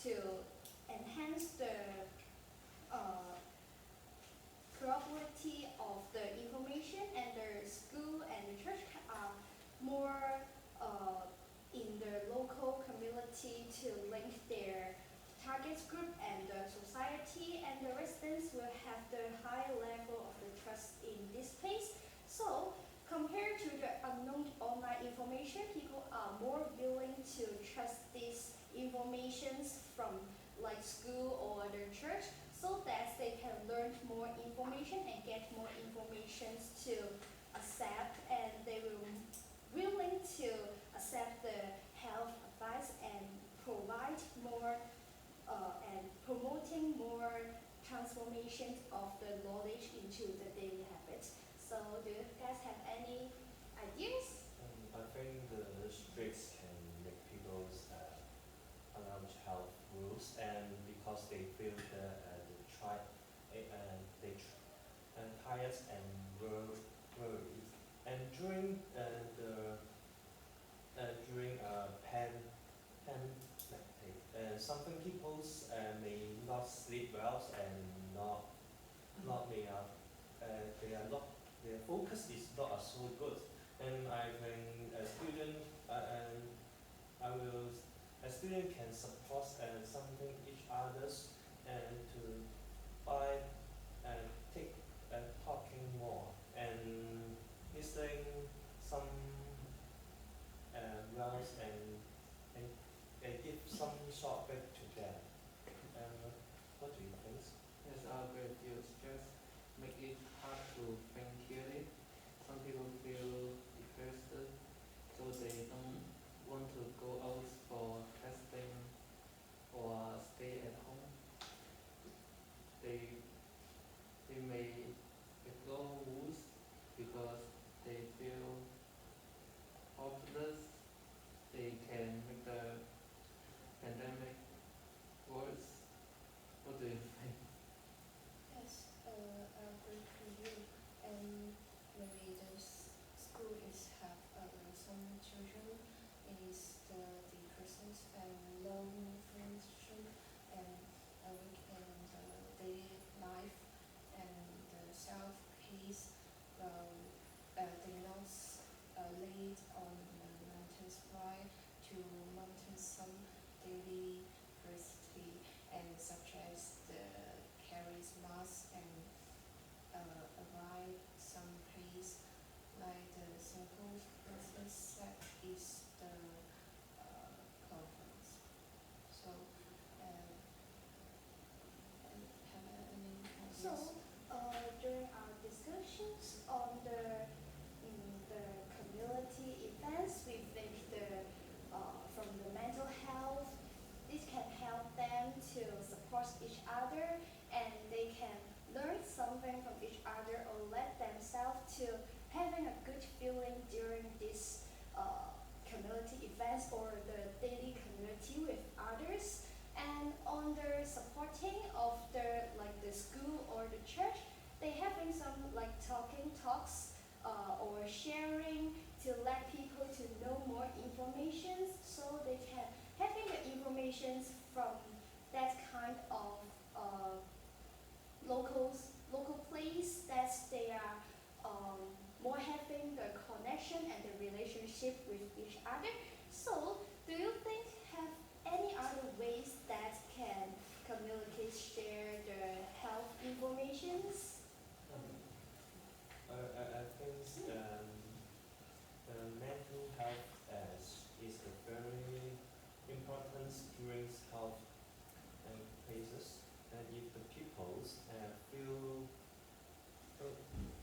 to enhance the probability of the information, and the school and the church are more in the local community to link their target group and the society, and the residents will have the high level of the trust in this place. So compared to the unknown online information, people are more willing to trust these informations from like school or the church, so that they can learn more information and get more information to accept, and they will willing to accept the health advice and provide more and promoting more transformations of the knowledge into the daily habits. So do you guys have any ideas? I think the streets can make people's around health rules, and because they feel the tribe and they tired and worried, and during the during pandemic, something people's may not sleep well and not may they are not their focus is not so good, and I think a student I will a student can support something each others and to by take talking more and listening some rounds and give some short break to them. What do you think? Yes, I agree with you. Stress make it hard to think clearly. Some people feel depressed, so they don't want to go out for testing or stay at home. They they may ignore rules because they feel hopeless. They can make the pandemic worse. What do you think? Yes, I agree with you. And maybe the school is have some children is the persons and low nutrition and weekend daily life and the self peace. They not laid on the mountain supply to mountain some daily diversity, and such as the carries mass and arrive some place like the simple process that is the conference. So and have any ideas? So during our discussions on the community events, we think from the mental health, this can help them to support each other, and they can learn something from each other or let themselves to having a good feeling during this community events or the daily community with others. And on the supporting of the school or the church, they having some like talking talks or sharing to let people to know more information, so they can having the information from that kind of local place that they are more having the connection and the relationship with each other. So do you think have any other ways that can communicate share the health informations? I think the mental health is a very important during health cases, and if the people feel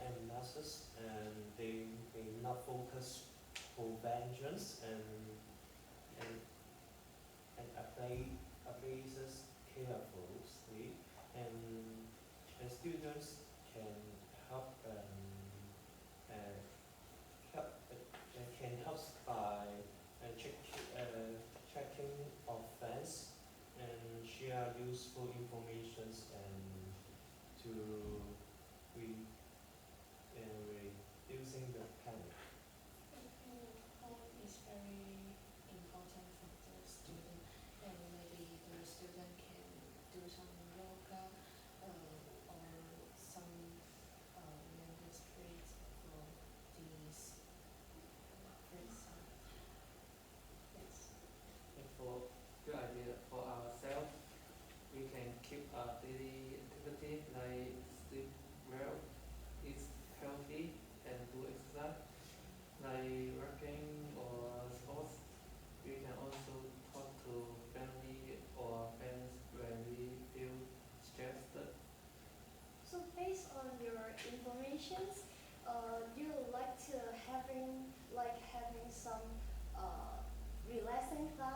and nurses and they not focus preventions and and applies carefully, and students can help help can help by checking offense and share useful informations and to re, reducing the panic. Home is very important for the student, and maybe the student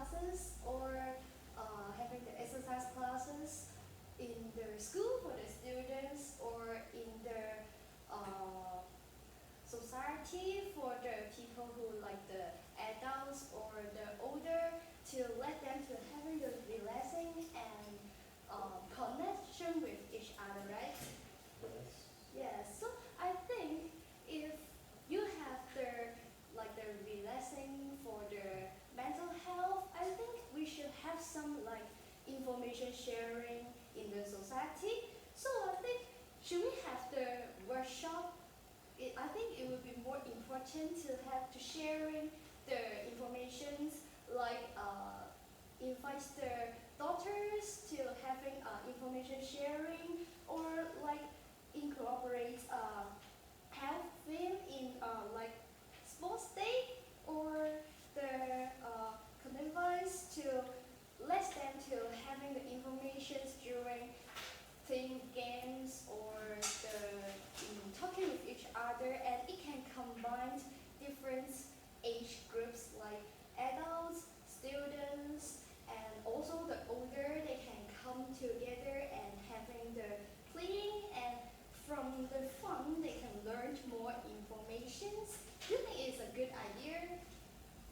classes or having the exercise classes in their school for the students or in their society for the people who like the adults or the older to let them to having the relaxing and connection with each other, right? Yes. Yes. So I think if you have the like the relaxing for the mental health, I think we should have some like information sharing in the society. So I think should we have the workshop? I think it would be more important to have to sharing the informations like invite the daughters to having information sharing or like incorporate health theme in like sports day or the convenience to let them to having the information during playing games or the talking with each other, and it can combine different age groups like adults, students, and also the older. They can come together and having the playing, and from the fun they can learn more informations. Do you think it's a good idea?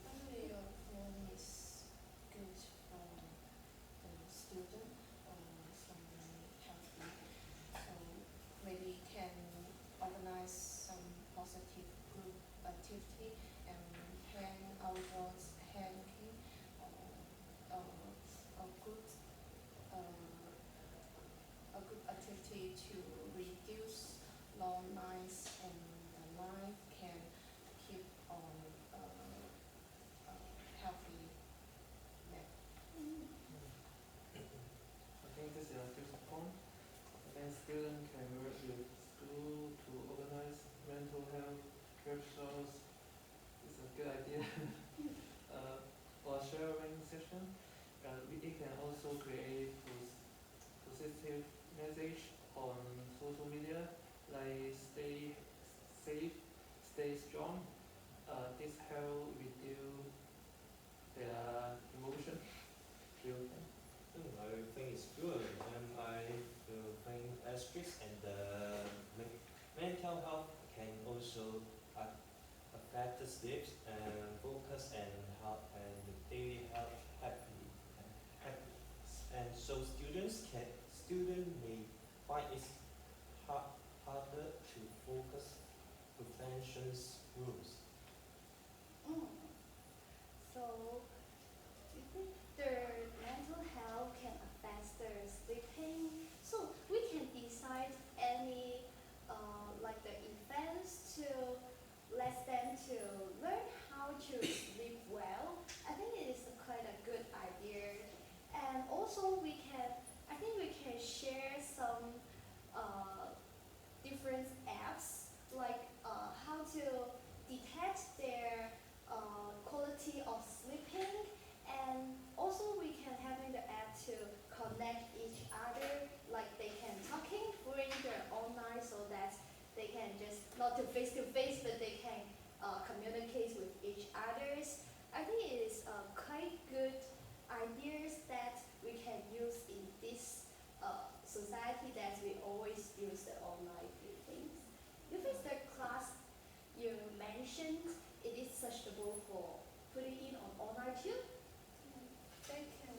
Actually, your plan is good for the student or some healthy. So maybe can organize some positive group activity and hang outdoors hanging or a good uh, a good activity to reduce long nights and the mind can keep on healthy neck. I think this is a good point. I think students can work with school to organize mental health workshops. It's a good idea. For sharing session, it can also create positive message on social media like stay safe, stay strong. This help reduce their emotion. I think it's good, and I think aspects and mental health can also affect the sleep and focus and health and the daily health happy. And so student may find it harder to focus preventions rules. Mm. So you think their mental health can affect their sleeping. So we can decide any like the events to let them to learn how to sleep well. I think it is quite a good idea. And also I think we can share some uh, different apps like how to detect their quality of sleeping, and also we can having the app to connect each other like they can talking during their all night so that they can just not to face but they can communicate with each others. I think it is quite good ideas that we can use in this society that we always use the online things. You think the class you mentioned it is suitable for putting in on online too? They can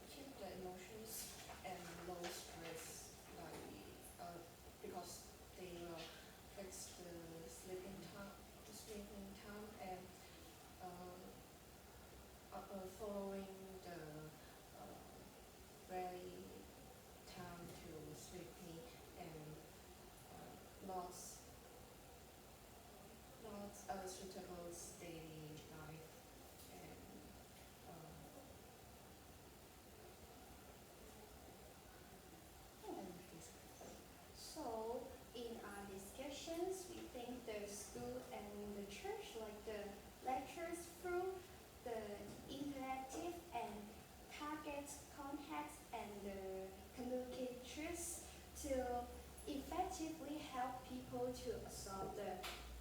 keep the emotions and low stress, like because they will fix the sleeping time, and following the very time to sleeping and not suitable daily life and and this. So in our discussions, we think the school and the church, like the lectures through the interactive and target context and the communicators to effectively help people to absorb the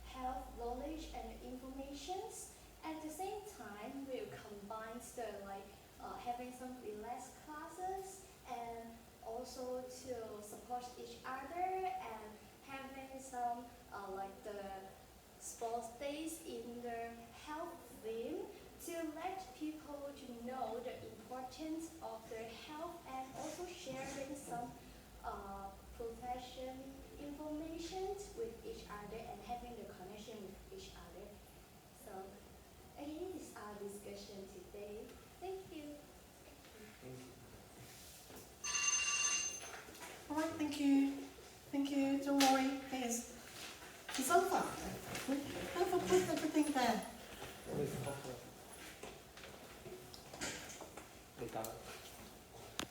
health knowledge and informations. At the same time, we'll combine So like having some relaxed classes and also to support each other and having some like the sports days in the health theme to let people to know the importance of their health and also sharing some profession information with each other and having the connection with each other. So again, this is our discussion today. Thank you. Thank you. All right, thank you. Thank you. Don't worry, it's over. Have a put everything there.